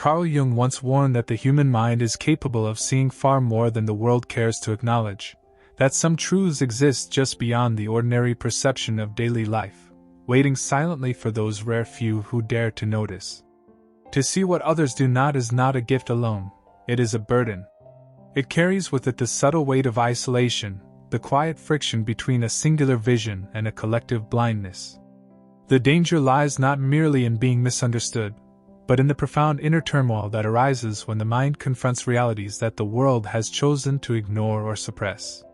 Carl Jung once warned that the human mind is capable of seeing far more than the world cares to acknowledge, that some truths exist just beyond the ordinary perception of daily life, waiting silently for those rare few who dare to notice. To see what others do not is not a gift alone, it is a burden. It carries with it the subtle weight of isolation, the quiet friction between a singular vision and a collective blindness. The danger lies not merely in being misunderstood, but in the profound inner turmoil that arises when the mind confronts realities that the world has chosen to ignore or suppress.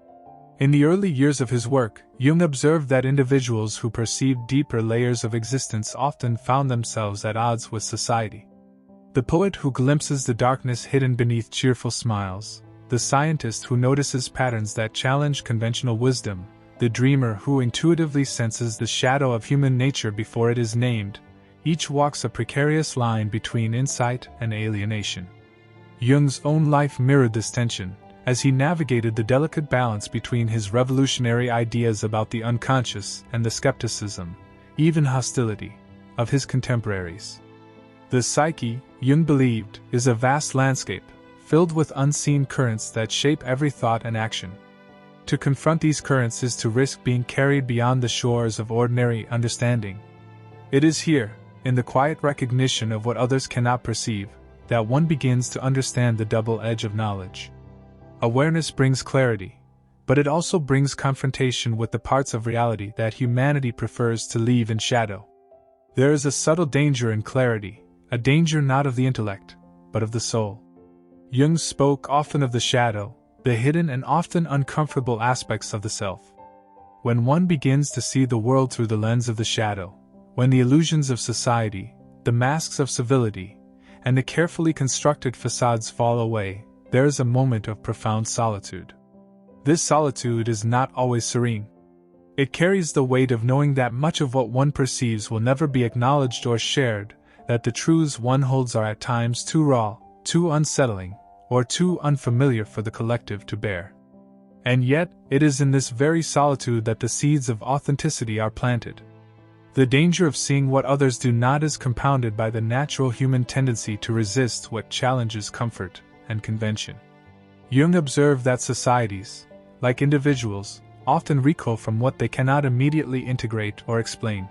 In the early years of his work, Jung observed that individuals who perceived deeper layers of existence often found themselves at odds with society. The poet who glimpses the darkness hidden beneath cheerful smiles, the scientist who notices patterns that challenge conventional wisdom, the dreamer who intuitively senses the shadow of human nature before it is named, each walks a precarious line between insight and alienation. Jung's own life mirrored this tension, as he navigated the delicate balance between his revolutionary ideas about the unconscious and the skepticism, even hostility, of his contemporaries. The psyche, Jung believed, is a vast landscape, filled with unseen currents that shape every thought and action. To confront these currents is to risk being carried beyond the shores of ordinary understanding. It is here, in the quiet recognition of what others cannot perceive, that one begins to understand the double edge of knowledge. Awareness brings clarity, but it also brings confrontation with the parts of reality that humanity prefers to leave in shadow. There is a subtle danger in clarity, a danger not of the intellect, but of the soul. Jung spoke often of the shadow, the hidden and often uncomfortable aspects of the self. When one begins to see the world through the lens of the shadow, when the illusions of society, the masks of civility, and the carefully constructed facades fall away, there is a moment of profound solitude. This solitude is not always serene. It carries the weight of knowing that much of what one perceives will never be acknowledged or shared, that the truths one holds are at times too raw, too unsettling, or too unfamiliar for the collective to bear. And yet, it is in this very solitude that the seeds of authenticity are planted. The danger of seeing what others do not is compounded by the natural human tendency to resist what challenges comfort and convention. Jung observed that societies, like individuals, often recoil from what they cannot immediately integrate or explain.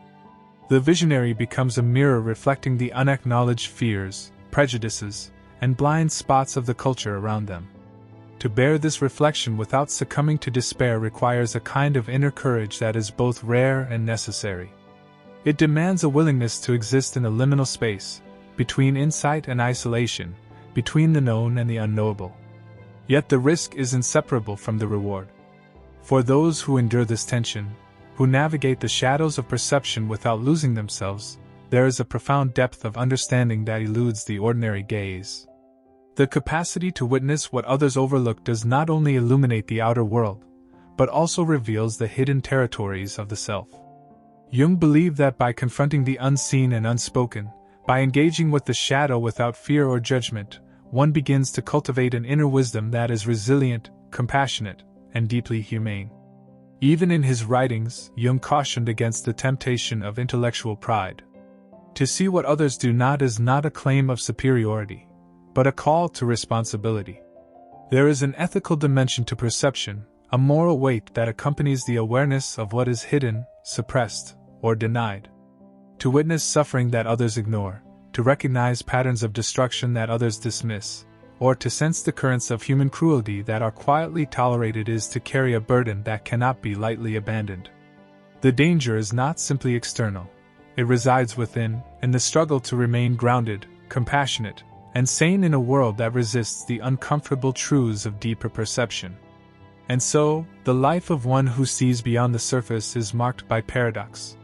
The visionary becomes a mirror reflecting the unacknowledged fears, prejudices, and blind spots of the culture around them. To bear this reflection without succumbing to despair requires a kind of inner courage that is both rare and necessary. It demands a willingness to exist in a liminal space, between insight and isolation, between the known and the unknowable. Yet the risk is inseparable from the reward. For those who endure this tension, who navigate the shadows of perception without losing themselves, there is a profound depth of understanding that eludes the ordinary gaze. The capacity to witness what others overlook does not only illuminate the outer world, but also reveals the hidden territories of the self. Jung believed that by confronting the unseen and unspoken, by engaging with the shadow without fear or judgment, one begins to cultivate an inner wisdom that is resilient, compassionate, and deeply humane. Even in his writings, Jung cautioned against the temptation of intellectual pride. To see what others do not is not a claim of superiority, but a call to responsibility. There is an ethical dimension to perception, a moral weight that accompanies the awareness of what is hidden, suppressed, or denied. To witness suffering that others ignore, to recognize patterns of destruction that others dismiss, or to sense the currents of human cruelty that are quietly tolerated is to carry a burden that cannot be lightly abandoned. The danger is not simply external. It resides within, in the struggle to remain grounded, compassionate, and sane in a world that resists the uncomfortable truths of deeper perception. And so, the life of one who sees beyond the surface is marked by paradox.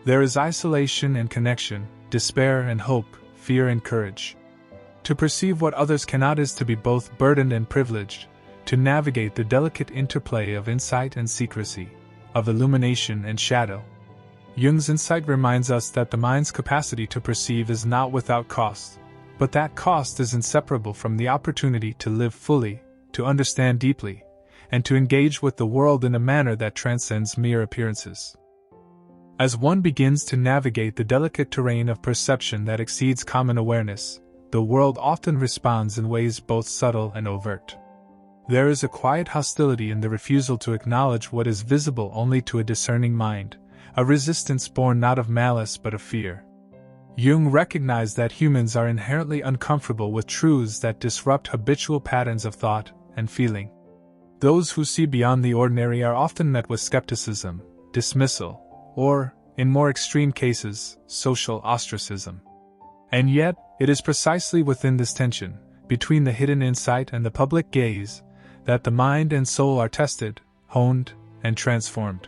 There is isolation and connection, despair and hope, fear and courage. To perceive what others cannot is to be both burdened and privileged, to navigate the delicate interplay of insight and secrecy, of illumination and shadow. Jung's insight reminds us that the mind's capacity to perceive is not without cost, but that cost is inseparable from the opportunity to live fully, to understand deeply, and to engage with the world in a manner that transcends mere appearances. As one begins to navigate the delicate terrain of perception that exceeds common awareness, the world often responds in ways both subtle and overt. There is a quiet hostility in the refusal to acknowledge what is visible only to a discerning mind, a resistance born not of malice but of fear. Jung recognized that humans are inherently uncomfortable with truths that disrupt habitual patterns of thought and feeling. Those who see beyond the ordinary are often met with skepticism, dismissal, or, in more extreme cases, social ostracism. And yet, it is precisely within this tension, between the hidden insight and the public gaze, that the mind and soul are tested, honed, and transformed.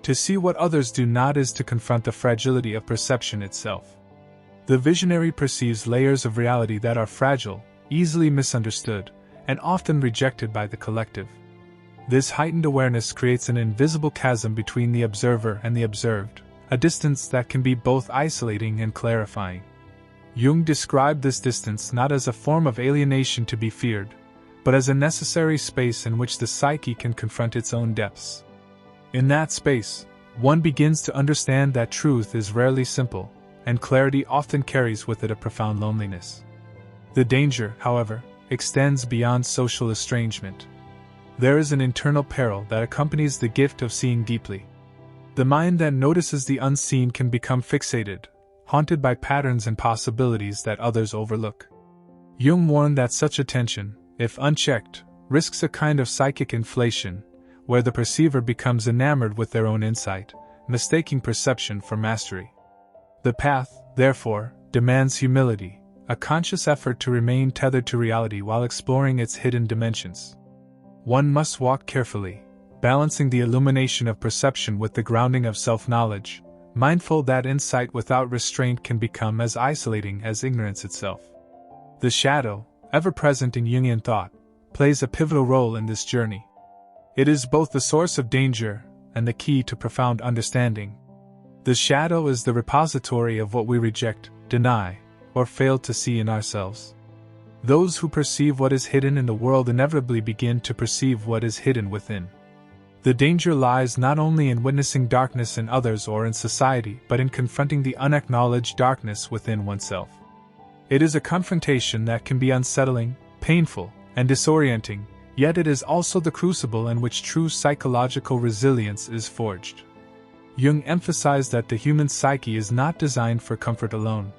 To see what others do not is to confront the fragility of perception itself. The visionary perceives layers of reality that are fragile, easily misunderstood, and often rejected by the collective. This heightened awareness creates an invisible chasm between the observer and the observed, a distance that can be both isolating and clarifying. Jung described this distance not as a form of alienation to be feared, but as a necessary space in which the psyche can confront its own depths. In that space, one begins to understand that truth is rarely simple, and clarity often carries with it a profound loneliness. The danger, however, extends beyond social estrangement. There is an internal peril that accompanies the gift of seeing deeply. The mind that notices the unseen can become fixated, haunted by patterns and possibilities that others overlook. Jung warned that such attention, if unchecked, risks a kind of psychic inflation, where the perceiver becomes enamored with their own insight, mistaking perception for mastery. The path, therefore, demands humility, a conscious effort to remain tethered to reality while exploring its hidden dimensions. One must walk carefully, balancing the illumination of perception with the grounding of self-knowledge, mindful that insight without restraint can become as isolating as ignorance itself. The shadow, ever present in Jungian thought, plays a pivotal role in this journey. It is both the source of danger and the key to profound understanding. The shadow is the repository of what we reject, deny, or fail to see in ourselves. Those who perceive what is hidden in the world inevitably begin to perceive what is hidden within. The danger lies not only in witnessing darkness in others or in society, but in confronting the unacknowledged darkness within oneself. It is a confrontation that can be unsettling, painful, and disorienting, yet it is also the crucible in which true psychological resilience is forged. Jung emphasized that the human psyche is not designed for comfort alone.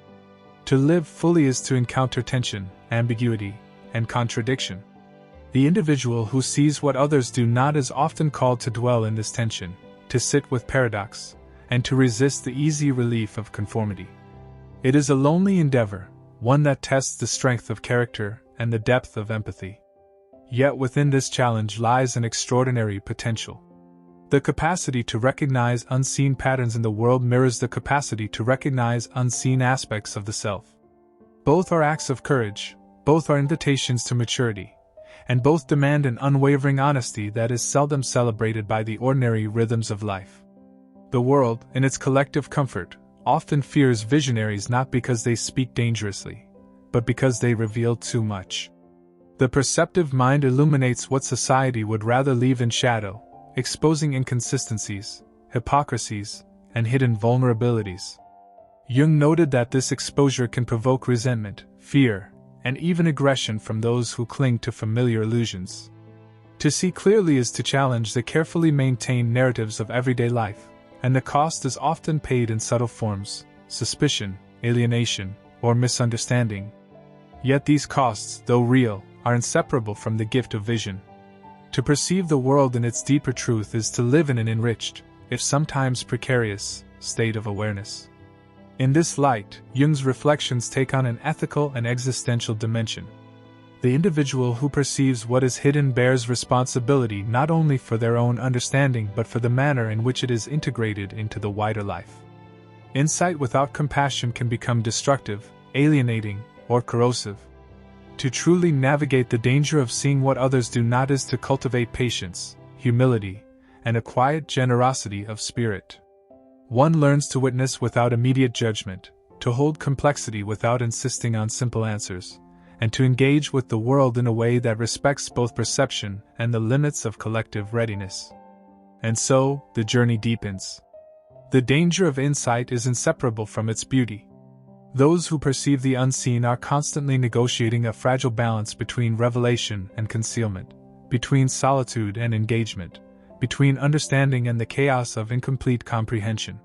To live fully is to encounter tension, ambiguity, and contradiction. The individual who sees what others do not is often called to dwell in this tension, to sit with paradox, and to resist the easy relief of conformity. It is a lonely endeavor, one that tests the strength of character and the depth of empathy. Yet within this challenge lies an extraordinary potential. The capacity to recognize unseen patterns in the world mirrors the capacity to recognize unseen aspects of the self. Both are acts of courage, both are invitations to maturity, and both demand an unwavering honesty that is seldom celebrated by the ordinary rhythms of life. The world, in its collective comfort, often fears visionaries not because they speak dangerously, but because they reveal too much. The perceptive mind illuminates what society would rather leave in shadow, exposing inconsistencies, hypocrisies, and hidden vulnerabilities. Jung noted that this exposure can provoke resentment, fear, and even aggression from those who cling to familiar illusions. To see clearly is to challenge the carefully maintained narratives of everyday life, and the cost is often paid in subtle forms: suspicion, alienation, or misunderstanding. Yet these costs, though real, are inseparable from the gift of vision. To perceive the world in its deeper truth is to live in an enriched, if sometimes precarious, state of awareness. In this light, Jung's reflections take on an ethical and existential dimension. The individual who perceives what is hidden bears responsibility not only for their own understanding but for the manner in which it is integrated into the wider life. Insight without compassion can become destructive, alienating, or corrosive. To truly navigate the danger of seeing what others do not is to cultivate patience, humility, and a quiet generosity of spirit. One learns to witness without immediate judgment, to hold complexity without insisting on simple answers, and to engage with the world in a way that respects both perception and the limits of collective readiness. And so, the journey deepens. The danger of insight is inseparable from its beauty. Those who perceive the unseen are constantly negotiating a fragile balance between revelation and concealment, between solitude and engagement, between understanding and the chaos of incomplete comprehension.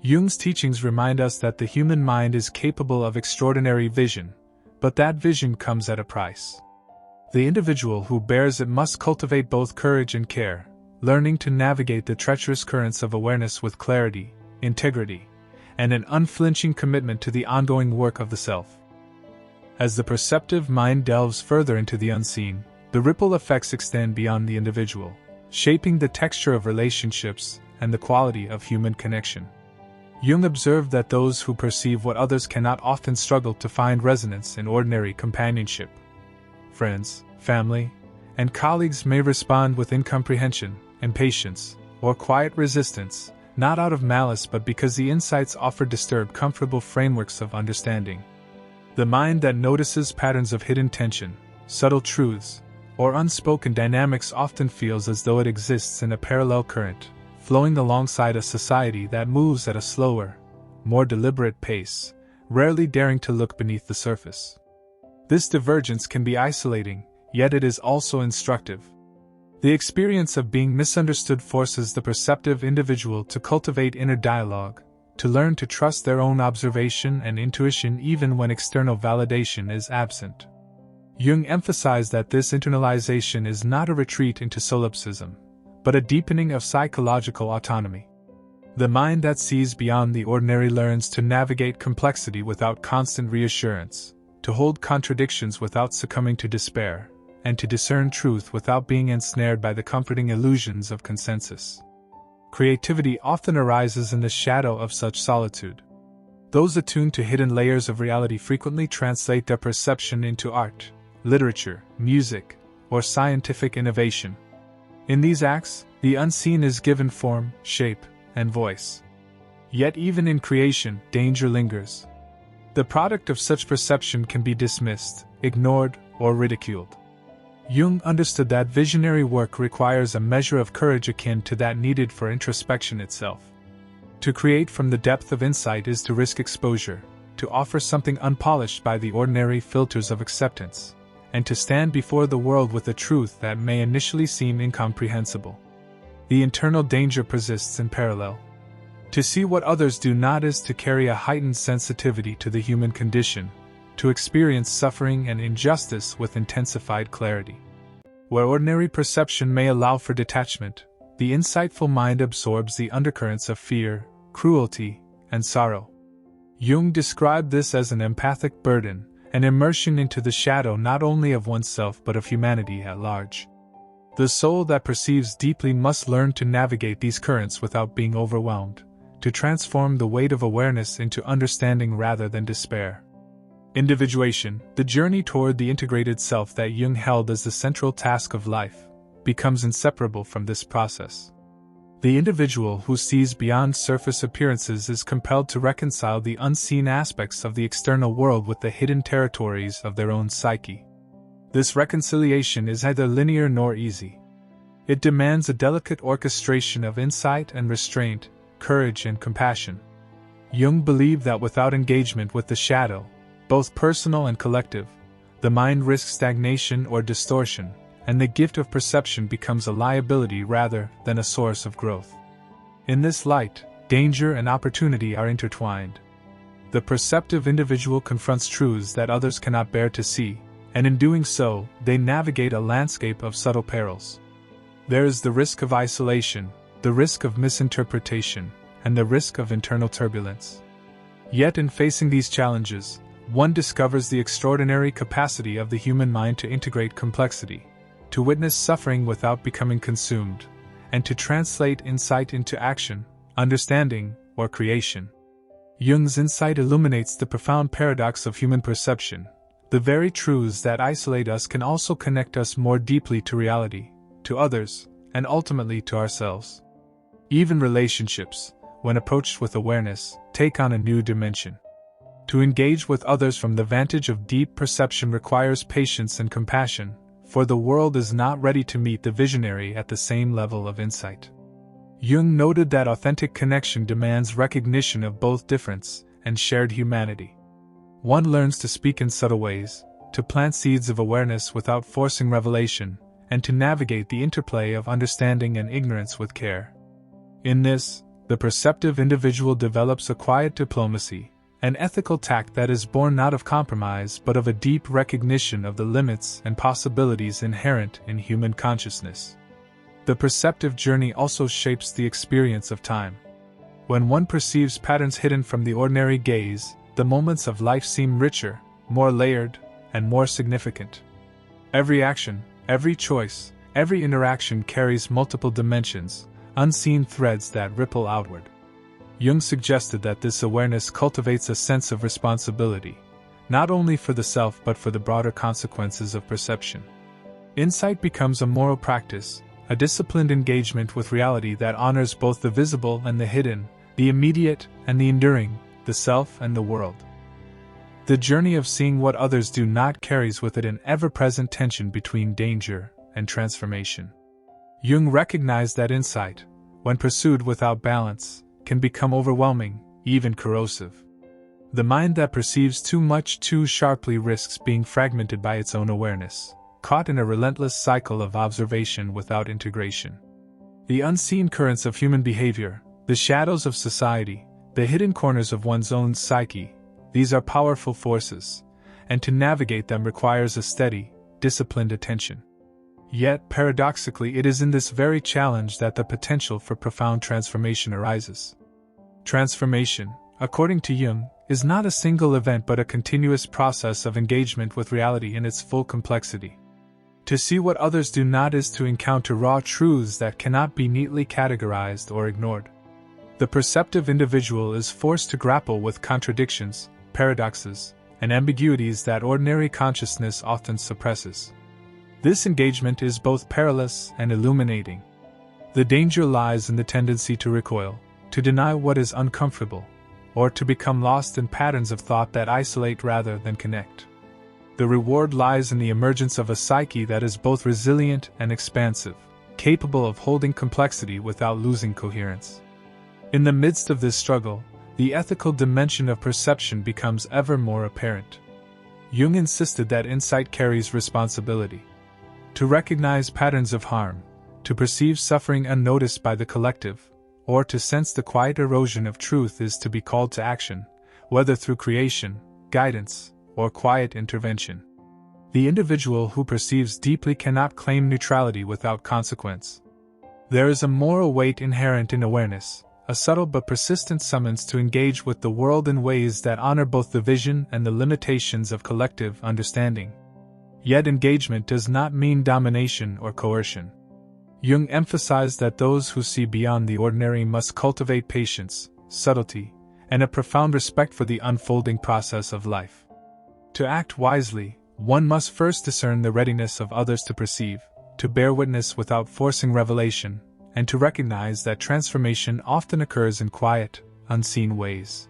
Jung's teachings remind us that the human mind is capable of extraordinary vision, but that vision comes at a price. The individual who bears it must cultivate both courage and care, learning to navigate the treacherous currents of awareness with clarity, integrity, and an unflinching commitment to the ongoing work of the self. As the perceptive mind delves further into the unseen, the ripple effects extend beyond the individual, shaping the texture of relationships and the quality of human connection. Jung observed that those who perceive what others cannot often struggle to find resonance in ordinary companionship. Friends, family, and colleagues may respond with incomprehension, impatience, or quiet resistance, not out of malice but because the insights offer disturb comfortable frameworks of understanding. The mind that notices patterns of hidden tension, subtle truths, or unspoken dynamics often feels as though it exists in a parallel current, flowing alongside a society that moves at a slower, more deliberate pace, rarely daring to look beneath the surface. This divergence can be isolating, yet it is also instructive. The experience of being misunderstood forces the perceptive individual to cultivate inner dialogue, to learn to trust their own observation and intuition even when external validation is absent. Jung emphasized that this internalization is not a retreat into solipsism, but a deepening of psychological autonomy. The mind that sees beyond the ordinary learns to navigate complexity without constant reassurance, to hold contradictions without succumbing to despair, and to discern truth without being ensnared by the comforting illusions of consensus. Creativity often arises in the shadow of such solitude. Those attuned to hidden layers of reality frequently translate their perception into art, literature, music, or scientific innovation. In these acts, the unseen is given form, shape, and voice. Yet even in creation, danger lingers. The product of such perception can be dismissed, ignored, or ridiculed. Jung understood that visionary work requires a measure of courage akin to that needed for introspection itself. To create from the depth of insight is to risk exposure, to offer something unpolished by the ordinary filters of acceptance, and to stand before the world with a truth that may initially seem incomprehensible. The internal danger persists in parallel. To see what others do not is to carry a heightened sensitivity to the human condition, to experience suffering and injustice with intensified clarity. Where ordinary perception may allow for detachment, the insightful mind absorbs the undercurrents of fear, cruelty, and sorrow. Jung described this as an empathic burden, an immersion into the shadow not only of oneself but of humanity at large. The soul that perceives deeply must learn to navigate these currents without being overwhelmed, to transform the weight of awareness into understanding rather than despair. Individuation, the journey toward the integrated self that Jung held as the central task of life, becomes inseparable from this process. The individual who sees beyond surface appearances is compelled to reconcile the unseen aspects of the external world with the hidden territories of their own psyche. This reconciliation is neither linear nor easy. It demands a delicate orchestration of insight and restraint, courage and compassion. Jung believed that without engagement with the shadow, both personal and collective, the mind risks stagnation or distortion, and the gift of perception becomes a liability rather than a source of growth. In this light, danger and opportunity are intertwined. The perceptive individual confronts truths that others cannot bear to see, and in doing so, they navigate a landscape of subtle perils. There is the risk of isolation, the risk of misinterpretation, and the risk of internal turbulence. Yet in facing these challenges, one discovers the extraordinary capacity of the human mind to integrate complexity, to witness suffering without becoming consumed, and to translate insight into action, understanding, or creation. Jung's insight illuminates the profound paradox of human perception. The very truths that isolate us can also connect us more deeply to reality, to others, and ultimately to ourselves. Even relationships, when approached with awareness, take on a new dimension. To engage with others from the vantage of deep perception requires patience and compassion, for the world is not ready to meet the visionary at the same level of insight. Jung noted that authentic connection demands recognition of both difference and shared humanity. One learns to speak in subtle ways, to plant seeds of awareness without forcing revelation, and to navigate the interplay of understanding and ignorance with care. In this, the perceptive individual develops a quiet diplomacy, an ethical tact that is born not of compromise but of a deep recognition of the limits and possibilities inherent in human consciousness. The perceptive journey also shapes the experience of time. When one perceives patterns hidden from the ordinary gaze, the moments of life seem richer, more layered, and more significant. Every action, every choice, every interaction carries multiple dimensions, unseen threads that ripple outward. Jung suggested that this awareness cultivates a sense of responsibility, not only for the self but for the broader consequences of perception. Insight becomes a moral practice, a disciplined engagement with reality that honors both the visible and the hidden, the immediate and the enduring, the self and the world. The journey of seeing what others do not carries with it an ever-present tension between danger and transformation. Jung recognized that insight, when pursued without balance, can become overwhelming, even corrosive. The mind that perceives too much too sharply risks being fragmented by its own awareness, caught in a relentless cycle of observation without integration. The unseen currents of human behavior, the shadows of society, the hidden corners of one's own psyche, these are powerful forces, and to navigate them requires a steady, disciplined attention. Yet, paradoxically, it is in this very challenge that the potential for profound transformation arises. Transformation, according to Jung, is not a single event but a continuous process of engagement with reality in its full complexity. To see what others do not is to encounter raw truths that cannot be neatly categorized or ignored. The perceptive individual is forced to grapple with contradictions, paradoxes, and ambiguities that ordinary consciousness often suppresses. This engagement is both perilous and illuminating. The danger lies in the tendency to recoil, to deny what is uncomfortable, or to become lost in patterns of thought that isolate rather than connect. The reward lies in the emergence of a psyche that is both resilient and expansive, capable of holding complexity without losing coherence. In the midst of this struggle, the ethical dimension of perception becomes ever more apparent. Jung insisted that insight carries responsibility. To recognize patterns of harm, to perceive suffering unnoticed by the collective, or to sense the quiet erosion of truth is to be called to action, whether through creation, guidance, or quiet intervention. The individual who perceives deeply cannot claim neutrality without consequence. There is a moral weight inherent in awareness, a subtle but persistent summons to engage with the world in ways that honor both the vision and the limitations of collective understanding. Yet engagement does not mean domination or coercion. Jung emphasized that those who see beyond the ordinary must cultivate patience, subtlety, and a profound respect for the unfolding process of life. To act wisely, one must first discern the readiness of others to perceive, to bear witness without forcing revelation, and to recognize that transformation often occurs in quiet, unseen ways.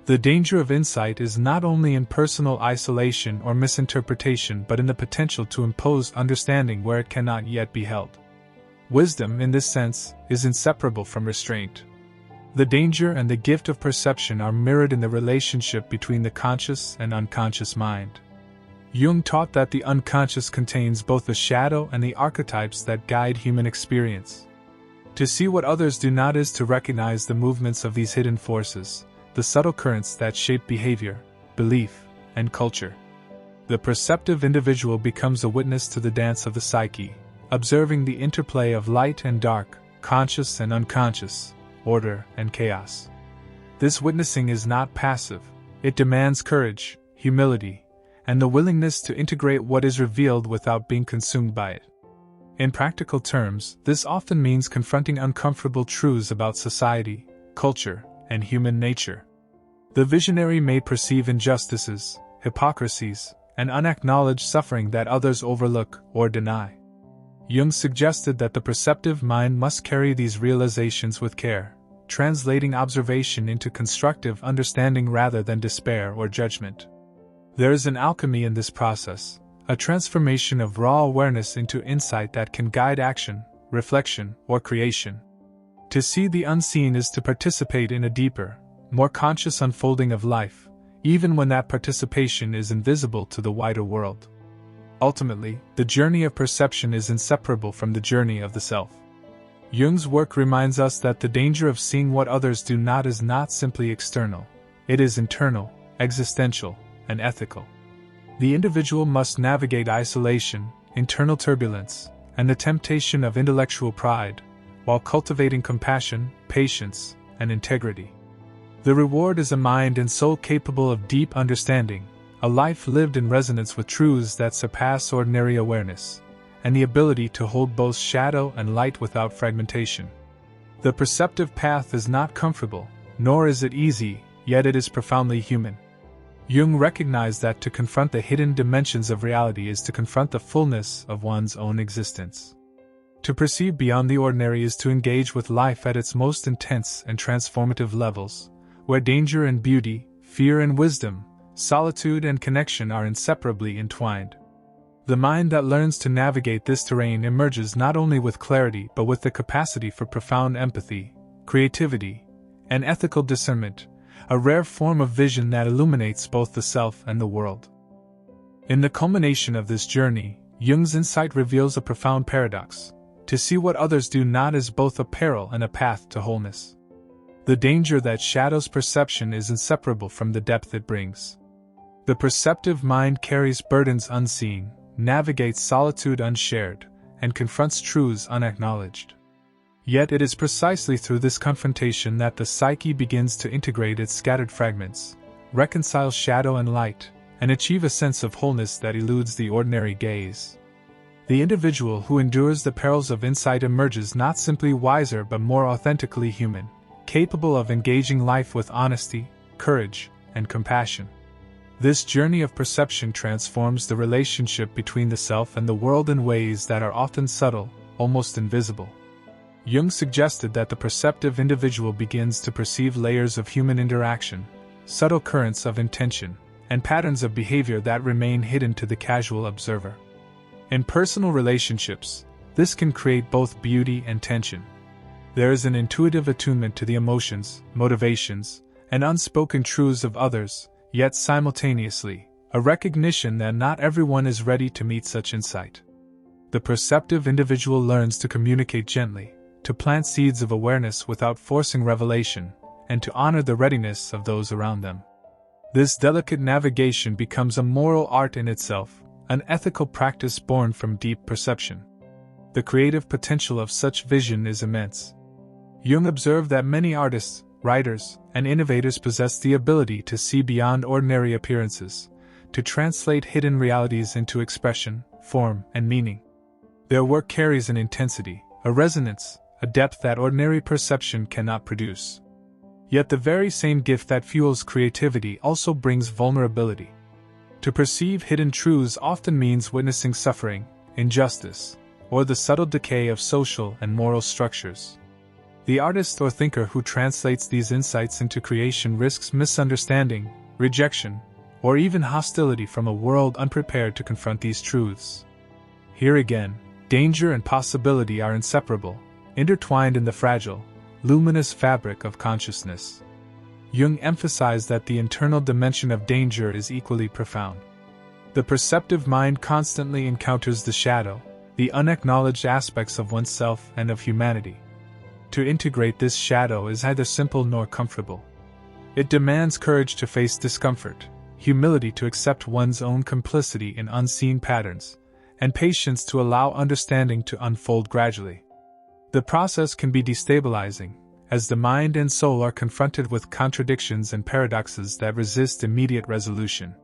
The danger of insight is not only in personal isolation or misinterpretation but in the potential to impose understanding where it cannot yet be held. Wisdom, in this sense, is inseparable from restraint. The danger and the gift of perception are mirrored in the relationship between the conscious and unconscious mind. Jung taught that the unconscious contains both the shadow and the archetypes that guide human experience. To see what others do not is to recognize the movements of these hidden forces, the subtle currents that shape behavior, belief, and culture. The perceptive individual becomes a witness to the dance of the psyche, observing the interplay of light and dark, conscious and unconscious, order and chaos. This witnessing is not passive, it demands courage, humility, and the willingness to integrate what is revealed without being consumed by it. In practical terms, this often means confronting uncomfortable truths about society, culture, and human nature. The visionary may perceive injustices, hypocrisies, and unacknowledged suffering that others overlook or deny. Jung suggested that the perceptive mind must carry these realizations with care, translating observation into constructive understanding rather than despair or judgment. There is an alchemy in this process, a transformation of raw awareness into insight that can guide action, reflection, or creation. To see the unseen is to participate in a deeper, more conscious unfolding of life, even when that participation is invisible to the wider world. Ultimately, the journey of perception is inseparable from the journey of the self. Jung's work reminds us that the danger of seeing what others do not is not simply external. It is internal, existential, and ethical. The individual must navigate isolation, internal turbulence, and the temptation of intellectual pride, while cultivating compassion, patience, and integrity. The reward is a mind and soul capable of deep understanding, a life lived in resonance with truths that surpass ordinary awareness, and the ability to hold both shadow and light without fragmentation. The perceptive path is not comfortable, nor is it easy, yet it is profoundly human. Jung recognized that to confront the hidden dimensions of reality is to confront the fullness of one's own existence. To perceive beyond the ordinary is to engage with life at its most intense and transformative levels, where danger and beauty, fear and wisdom, solitude and connection are inseparably entwined. The mind that learns to navigate this terrain emerges not only with clarity but with the capacity for profound empathy, creativity, and ethical discernment, a rare form of vision that illuminates both the self and the world. In the culmination of this journey, Jung's insight reveals a profound paradox. To see what others do not is both a peril and a path to wholeness. The danger that shadows perception is inseparable from the depth it brings. The perceptive mind carries burdens unseen, navigates solitude unshared, and confronts truths unacknowledged. Yet it is precisely through this confrontation that the psyche begins to integrate its scattered fragments, reconcile shadow and light, and achieve a sense of wholeness that eludes the ordinary gaze. The individual who endures the perils of insight emerges not simply wiser but more authentically human, capable of engaging life with honesty, courage, and compassion. This journey of perception transforms the relationship between the self and the world in ways that are often subtle, almost invisible. Jung suggested that the perceptive individual begins to perceive layers of human interaction, subtle currents of intention, and patterns of behavior that remain hidden to the casual observer. In personal relationships, this can create both beauty and tension. There is an intuitive attunement to the emotions, motivations, and unspoken truths of others, yet simultaneously, a recognition that not everyone is ready to meet such insight. The perceptive individual learns to communicate gently, to plant seeds of awareness without forcing revelation, and to honor the readiness of those around them. This delicate navigation becomes a moral art in itself, an ethical practice born from deep perception. The creative potential of such vision is immense. Jung observed that many artists, writers, and innovators possess the ability to see beyond ordinary appearances, to translate hidden realities into expression, form, and meaning. Their work carries an intensity, a resonance, a depth that ordinary perception cannot produce. Yet the very same gift that fuels creativity also brings vulnerability. To perceive hidden truths often means witnessing suffering, injustice, or the subtle decay of social and moral structures. The artist or thinker who translates these insights into creation risks misunderstanding, rejection, or even hostility from a world unprepared to confront these truths. Here again, danger and possibility are inseparable, intertwined in the fragile, luminous fabric of consciousness. Jung emphasized that the internal dimension of danger is equally profound. The perceptive mind constantly encounters the shadow, the unacknowledged aspects of oneself and of humanity. To integrate this shadow is neither simple nor comfortable. It demands courage to face discomfort, humility to accept one's own complicity in unseen patterns, and patience to allow understanding to unfold gradually. The process can be destabilizing, as the mind and soul are confronted with contradictions and paradoxes that resist immediate resolution.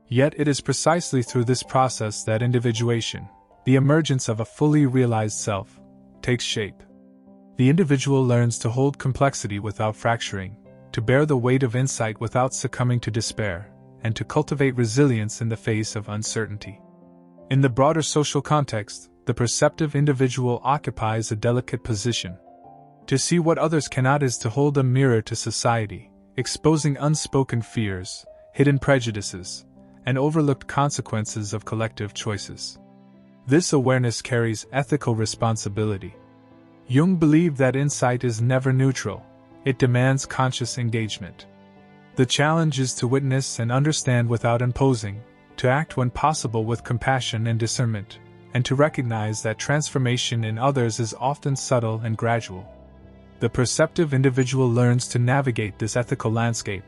Yet it is precisely through this process that individuation, the emergence of a fully realized self, takes shape. The individual learns to hold complexity without fracturing, to bear the weight of insight without succumbing to despair, and to cultivate resilience in the face of uncertainty. In the broader social context, the perceptive individual occupies a delicate position. To see what others cannot is to hold a mirror to society, exposing unspoken fears, hidden prejudices, and overlooked consequences of collective choices. This awareness carries ethical responsibility. Jung believed that insight is never neutral, it demands conscious engagement. The challenge is to witness and understand without imposing, to act when possible with compassion and discernment, and to recognize that transformation in others is often subtle and gradual. The perceptive individual learns to navigate this ethical landscape,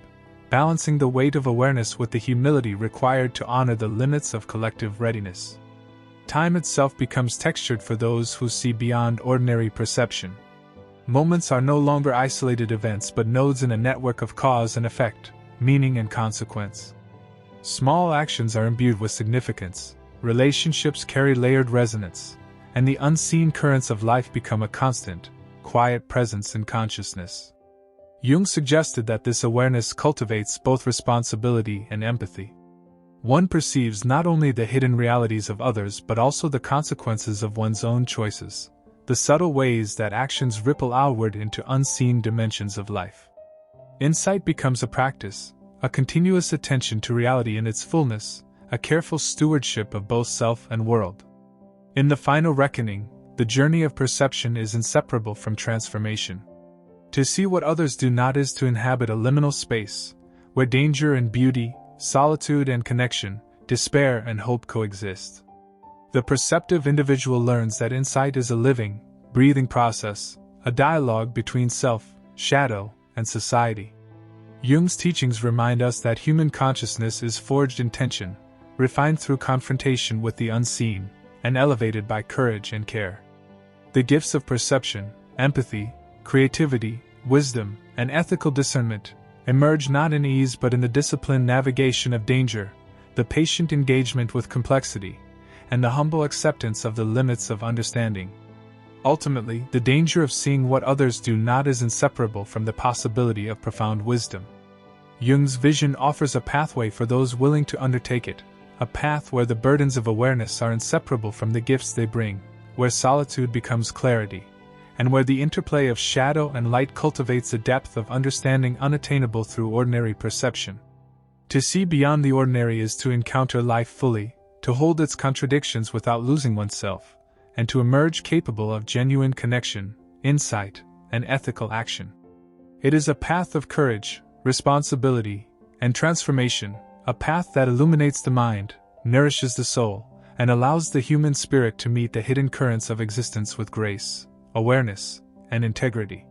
balancing the weight of awareness with the humility required to honor the limits of collective readiness. Time itself becomes textured for those who see beyond ordinary perception. Moments are no longer isolated events but nodes in a network of cause and effect, meaning and consequence. Small actions are imbued with significance, relationships carry layered resonance, and the unseen currents of life become a constant, quiet presence in consciousness. Jung suggested that this awareness cultivates both responsibility and empathy. One perceives not only the hidden realities of others but also the consequences of one's own choices, the subtle ways that actions ripple outward into unseen dimensions of life. Insight becomes a practice, a continuous attention to reality in its fullness, a careful stewardship of both self and world. In the final reckoning, the journey of perception is inseparable from transformation. To see what others do not is to inhabit a liminal space, where danger and beauty, solitude and connection, despair and hope coexist. The perceptive individual learns that insight is a living, breathing process, a dialogue between self, shadow, and society. Jung's teachings remind us that human consciousness is forged in tension, refined through confrontation with the unseen, and elevated by courage and care. The gifts of perception, empathy, creativity, wisdom, and ethical discernment emerge not in ease but in the disciplined navigation of danger, the patient engagement with complexity, and the humble acceptance of the limits of understanding. Ultimately, the danger of seeing what others do not is inseparable from the possibility of profound wisdom. Jung's vision offers a pathway for those willing to undertake it, a path where the burdens of awareness are inseparable from the gifts they bring, where solitude becomes clarity, and where the interplay of shadow and light cultivates a depth of understanding unattainable through ordinary perception. To see beyond the ordinary is to encounter life fully, to hold its contradictions without losing oneself, and to emerge capable of genuine connection, insight, and ethical action. It is a path of courage, responsibility, and transformation, a path that illuminates the mind, nourishes the soul, and allows the human spirit to meet the hidden currents of existence with grace, awareness, and integrity.